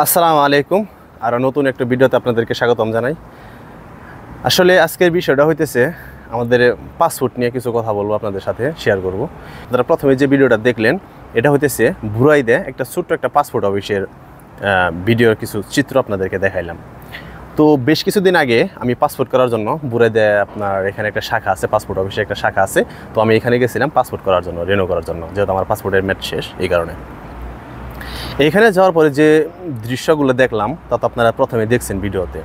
আসসালামু আলাইকুম। আর নতুন একটা ভিডিওতে আপনাদেরকে স্বাগতম জানাই। আসলে আজকের বিষয়টা হইতেছে আমাদের পাসপোর্ট নিয়ে কিছু কথা বলবো, আপনাদের সাথে শেয়ার করব। আপনারা প্রথমে যে ভিডিওটা দেখলেন এটা হইতেছে বুরাইদে একটা ছোট্ট একটা পাসপোর্ট অফিসের ভিডিওর কিছু চিত্র আপনাদেরকে দেখাইলাম। তো বেশ কিছুদিন আগে আমি পাসপোর্ট করার জন্য বুরাইদে আপনার এখানে একটা শাখা আছে, পাসপোর্ট অফিসে একটা শাখা আছে। তো আমি এখানে গেছিলাম পাসপোর্ট করার জন্য, রিনিউ করার জন্য, যেহেতু আমার পাসপোর্টের মেয়াদ শেষ। এই কারণে এখানে যাওয়ার পরে যে দৃশ্যগুলো দেখলাম তা তো আপনারা প্রথমে দেখছেন ভিডিওতে,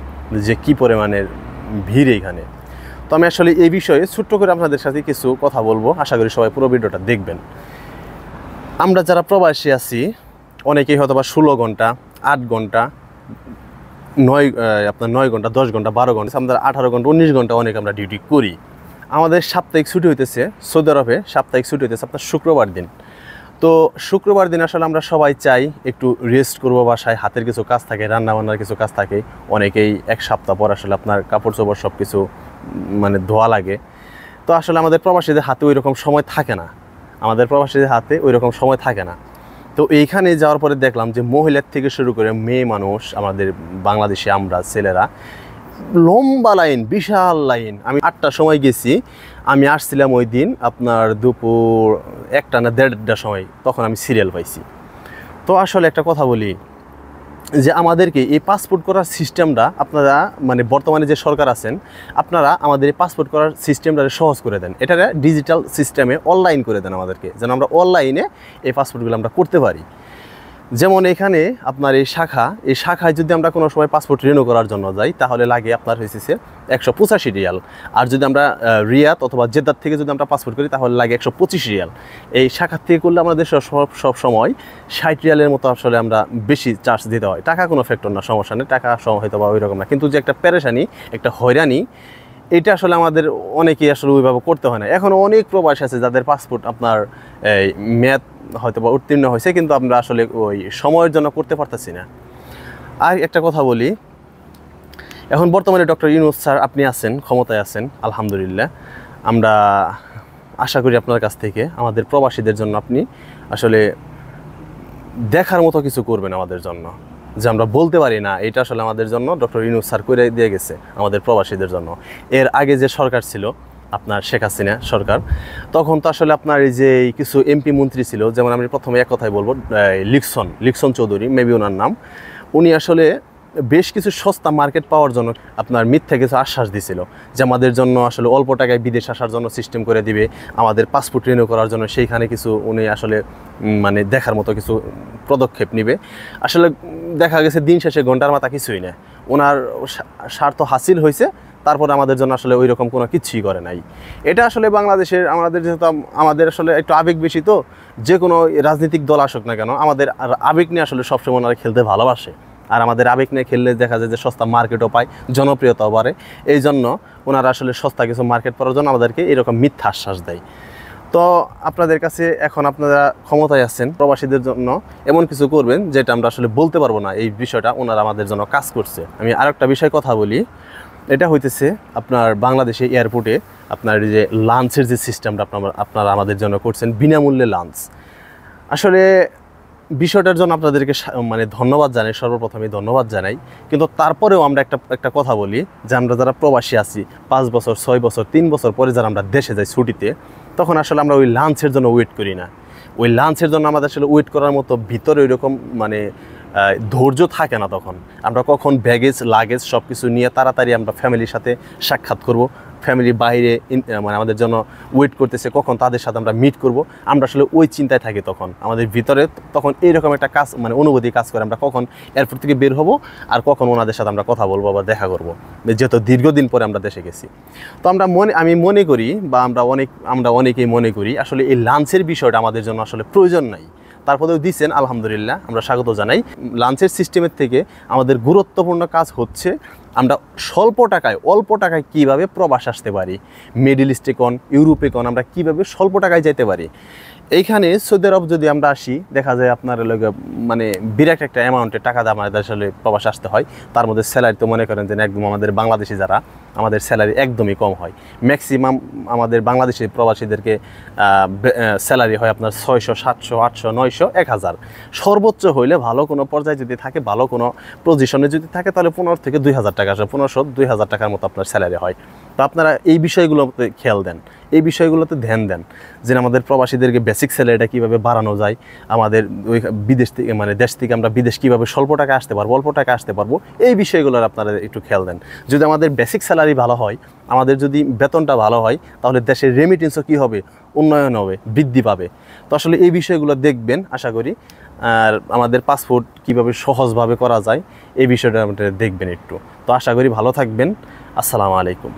যে কী পরিমাণের ভিড় এইখানে। তো আমি আসলে এই বিষয়ে ছোট্ট করে আপনাদের সাথে কিছু কথা বলবো, আশা করি সবাই পুরো ভিডিওটা দেখবেন। আমরা যারা প্রবাসী আছি অনেকেই হয়তো বা 16 ঘন্টা, 8 ঘন্টা, 9 ঘন্টা, 10 ঘন্টা, 12 ঘন্টা, আমরা 18 ঘন্টা, 19 ঘন্টা অনেক আমরা ডিউটি করি। আমাদের সাপ্তাহিক ছুটি হইতেছে সৌদি আরবে, সাপ্তাহিক ছুটি হইতেছে আপনার শুক্রবার দিন। তো শুক্রবার দিন আসলে আমরা সবাই চাই একটু রেস্ট করবো, বাসায় হাতের কিছু কাজ থাকে, রান্নাবান্নার কিছু কাজ থাকে। অনেকেই এক সপ্তাহ পর আসলে আপনার কাপড় চোপড় সব কিছু মানে ধোয়া লাগে। তো আসলে আমাদের প্রবাসীদের হাতে ওই রকম সময় থাকে না, তো এইখানে যাওয়ার পরে দেখলাম যে মহিলার থেকে শুরু করে মেয়ে মানুষ, আমাদের বাংলাদেশে আমরা ছেলেরা, লম্বা লাইন, বিশাল লাইন। আমি 8টার সময় গেছি, আমি আসছিলাম ওই দিন আপনার দুপুর 1টা না 1:30টার সময়, তখন আমি সিরিয়াল পাইছি। তো আসলে একটা কথা বলি যে আমাদেরকে এই পাসপোর্ট করার সিস্টেমটা আপনারা মানে বর্তমানে যে সরকার আছেন আপনারা আমাদের এই পাসপোর্ট করার সিস্টেমটা সহজ করে দেন, এটারে ডিজিটাল সিস্টেমে অনলাইন করে দেন আমাদেরকে, যেন আমরা অনলাইনে এই পাসপোর্টগুলো আমরা করতে পারি। যেমন এখানে আপনার এই শাখায় যদি আমরা কোনো সময় পাসপোর্ট রিনিউ করার জন্য যাই তাহলে লাগে আপনার হয়েছে 185 রিয়াল। আর যদি আমরা রিয়াদ অথবা জেদ্দার থেকে যদি আমরা পাসপোর্ট করি তাহলে লাগে 125 রিয়াল। এই শাখার থেকে করলে আমাদের সব সময় 60 রিয়ালের মতো আসলে আমরা বেশি চার্জ দিতে হয়। টাকা কোনো ফ্যাক্টর না, সমস্যা নেই, টাকা হয়তো বা ওই রকম না, কিন্তু যে একটা পেরেশানি, একটা হয়রানি, এটা আসলে আমাদের অনেকেই আসলে ওইভাবে করতে হয় না। এখনও অনেক প্রবাসী আছে যাদের পাসপোর্ট আপনার এই মেয়াদ হয়তো বা উত্তীর্ণ হয়েছে, কিন্তু আমরা আসলে ওই সময়ের জন্য করতে পারতেছি না। আর একটা কথা বলি, এখন বর্তমানে ডক্টর ইউনূস স্যার আপনি আছেন, ক্ষমতায় আছেন, আলহামদুলিল্লাহ। আমরা আশা করি আপনার কাছ থেকে আমাদের প্রবাসীদের জন্য আপনি আসলে দেখার মতো কিছু করবেন আমাদের জন্য, যে আমরা বলতে পারি না এটা আসলে আমাদের জন্য ডক্টর ইউনূস স্যার করে দিয়ে গেছে আমাদের প্রবাসীদের জন্য। এর আগে যে সরকার ছিল আপনার শেখ হাসিনা সরকার, তখন তো আসলে আপনার এই যে কিছু এমপি মন্ত্রী ছিল, যেমন আমি প্রথমে এক কথাই বলবো, লিকসন চৌধুরী, মেবি ওনার নাম। উনি আসলে বেশ কিছু সস্তা মার্কেট পাওয়ার জন্য আপনার মিথ্যা কিছু আশ্বাস দিছিল যে আমাদের জন্য আসলে অল্প টাকায় বিদেশ আসার জন্য সিস্টেম করে দিবে, আমাদের পাসপোর্ট রিনিউ করার জন্য সেইখানে কিছু উনি আসলে মানে দেখার মতো কিছু পদক্ষেপ নেবে। আসলে দেখা গেছে দিন শেষে ঘন্টার মাথা কিছুই না, ওনার স্বার্থ হাসিল হয়েছে, তারপর আমাদের জন্য আসলে ওই রকম কোনো কিছুই করে নাই। এটা আসলে বাংলাদেশের আমাদের যেহেতু আমাদের আসলে একটু আবেগ বেশি, তো যে কোনো রাজনৈতিক দল আসুক না কেন আমাদের আবেগ নিয়ে আসলে সবসময় ওনারা খেলতে ভালোবাসে। আর আমাদের আবেগ নিয়ে খেললে দেখা যায় যে সস্তা মার্কেটও পায়, জনপ্রিয়তাও বাড়ে। এই জন্য ওনারা আসলে সস্তা কিছু মার্কেট পাওয়ার জন্য আমাদেরকে এরকম মিথ্যা আশ্বাস দেয়। তো আপনাদের কাছে এখন আপনারা ক্ষমতায় আছেন, প্রবাসীদের জন্য এমন কিছু করবেন যেটা আমরা আসলে বলতে পারবো না, এই বিষয়টা ওনারা আমাদের জন্য কাজ করছে। আমি আরেকটা বিষয় কথা বলি, এটা হইতেছে আপনার বাংলাদেশে এয়ারপোর্টে আপনার যে লাঞ্চের যে সিস্টেমটা আপনারা আমাদের জন্য করছেন, বিনামূল্যে লাঞ্চ। আসলে বিষয়টার জন্য আপনাদেরকে মানে ধন্যবাদ জানাই, সর্বপ্রথমে ধন্যবাদ জানাই। কিন্তু তারপরেও আমরা একটা কথা বলি যে আমরা যারা প্রবাসী আছি 5 বছর, 6 বছর, 3 বছর পরে যারা আমরা দেশে যাই ছুটিতে, তখন আসলে আমরা ওই লাঞ্চের জন্য ওয়েট করি না। ওই লাঞ্চের জন্য আমাদের আসলে ওয়েট করার মতো ভিতরে ওই রকম মানে ধৈর্য থাকে না। তখন আমরা কখন লাগেজ সব কিছু নিয়ে তাড়াতাড়ি আমরা ফ্যামিলির সাথে সাক্ষাৎ করব, ফ্যামিলি বাইরে মানে আমাদের জন্য ওয়েট করতেছে, কখন তাদের সাথে আমরা মিট করব, আমরা আসলে ওই চিন্তায় থাকি। তখন আমাদের ভিতরে তখন এইরকম একটা কাজ মানে অনুভূতি কাজ করে, আমরা কখন এয়ারপোর্ট থেকে বের হব আর কখন ওনাদের সাথে আমরা কথা বলবো বা দেখা করব, যেহেতু দীর্ঘদিন পরে আমরা দেশে গেছি। তো আমি মনে করি বা আমরা অনেকেই মনে করি আসলে এই লাঞ্চের বিষয়টা আমাদের জন্য আসলে প্রয়োজন নাই। তারপরেও দিচ্ছেন, আলহামদুলিল্লাহ, আমরা স্বাগত জানাই। লাঞ্চের সিস্টেমের থেকে আমাদের গুরুত্বপূর্ণ কাজ হচ্ছে আমরা অল্প টাকায় কীভাবে প্রবাস আসতে পারি, মিডল ইস্টে কোন, ইউরোপে কোন, আমরা কীভাবে স্বল্প টাকায় যেতে পারি। এইখানে সৌদি আরব যদি আমরা আসি, দেখা যায় আপনার মানে বিরাট একটা অ্যামাউন্টের টাকা দিয়ে আমাদের আসলে প্রবাস আসতে হয়। তার মধ্যে স্যালারি তো মনে করেন যে একদম আমাদের বাংলাদেশি যারা, আমাদের স্যালারি একদমই কম হয়। ম্যাক্সিমাম আমাদের বাংলাদেশি প্রবাসীদেরকে স্যালারি হয় আপনার 600, 700, 800, 900, 1000। সর্বোচ্চ হইলে ভালো কোনো পর্যায়ে যদি থাকে, ভালো কোনো পজিশনে যদি থাকে, তাহলে 15 থেকে 2000 টাকা আসে, 1500, 2000 টাকার মতো আপনার স্যালারি হয়। তো আপনারা এই বিষয়গুলোতে খেয়াল দেন, এই বিষয়গুলোতে ধ্যান দেন যে আমাদের প্রবাসীদেরকে বেসিক স্যালারিটা কীভাবে বাড়ানো যায়, আমাদের ওই বিদেশ থেকে মানে দেশ থেকে আমরা বিদেশ কীভাবে স্বল্প টাকা আসতে পারবো, অল্প টাকা আসতে পারবো, এই বিষয়গুলোর আপনারা একটু খেয়াল দেন। যদি আমাদের বেসিক স্যালারি ভালো হয়, আমাদের যদি বেতনটা ভালো হয়, তাহলে দেশের রেমিটেন্সও কী হবে, উন্নয়ন হবে, বৃদ্ধি পাবে। তো আসলে এই বিষয়গুলো দেখবেন আশা করি। আর আমাদের পাসপোর্ট কীভাবে সহজভাবে করা যায়, এই বিষয়টা আপনারা দেখবেন একটু। তো আশা করি ভালো থাকবেন। আসসালামু আলাইকুম।